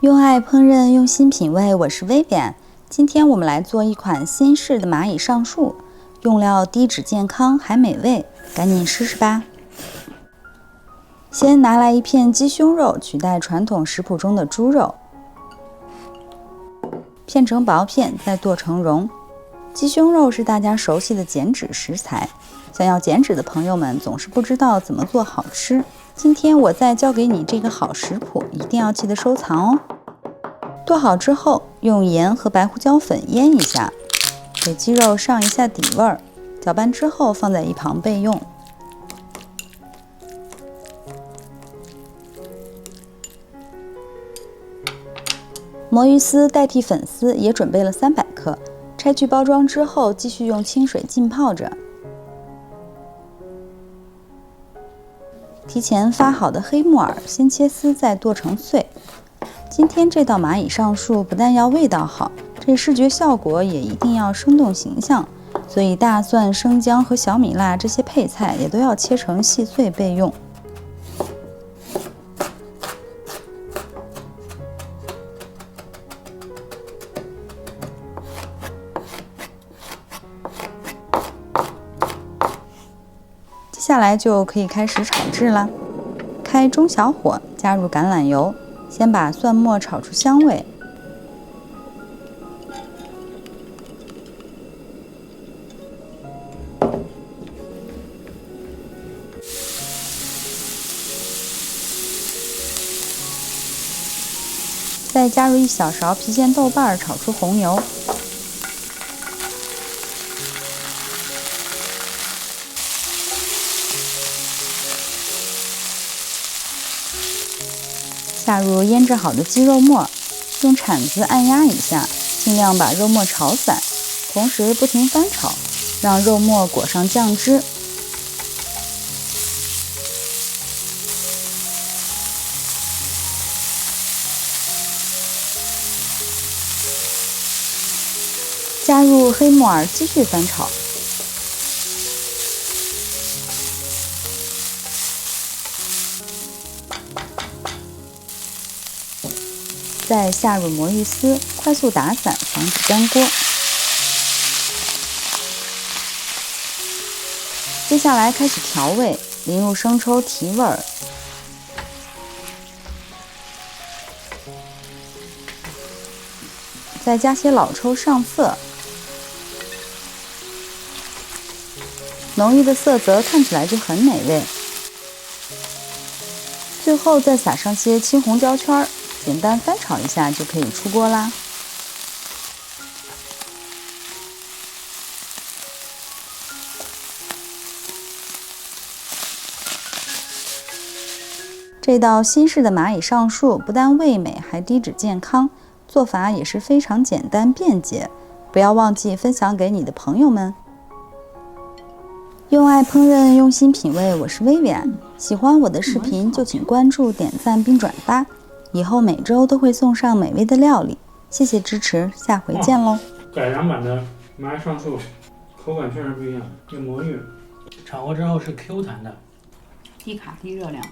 用爱烹饪，用心品味，我是薇薇安。今天我们来做一款新式的蚂蚁上树，用料低脂健康还美味，赶紧试试吧。先拿来一片鸡胸肉，取代传统食谱中的猪肉，片成薄片，再剁成蓉。鸡胸肉是大家熟悉的减脂食材，想要减脂的朋友们总是不知道怎么做好吃。今天我再教给你这个好食谱，一定要记得收藏哦。剁好之后，用盐和白胡椒粉腌一下，给鸡肉上一下底味儿，搅拌之后放在一旁备用。魔芋丝代替粉丝也准备了300克，拆去包装之后，继续用清水浸泡着。提前发好的黑木耳，先切丝再剁成碎。今天这道蚂蚁上树不但要味道好，这视觉效果也一定要生动形象，所以大蒜、生姜和小米辣这些配菜也都要切成细碎备用。接下来就可以开始炒制啦。开中小火，加入橄榄油，先把蒜末炒出香味。再加入1小勺郫县豆瓣，炒出红油。下入腌制好的鸡肉末，用铲子按压一下，尽量把肉末炒散，同时不停翻炒，让肉末裹上酱汁。加入黑木耳，继续翻炒。再下入魔芋丝，快速打散，防止粘锅。接下来开始调味，淋入生抽提味儿，再加些老抽上色，浓郁的色泽看起来就很美味。最后再撒上些青红椒圈，简单翻炒一下就可以出锅啦。这道新式的蚂蚁上树不但味美，还低脂健康，做法也是非常简单便捷。不要忘记分享给你的朋友们。用爱烹饪，用心品味，我是薇薇安。喜欢我的视频就请关注、点赞并转发。以后每周都会送上美味的料理，谢谢支持，下回见喽！改良版的蚂蚁上树，口感确实不一样。这魔芋炒过之后是 Q 弹的，低卡低热量。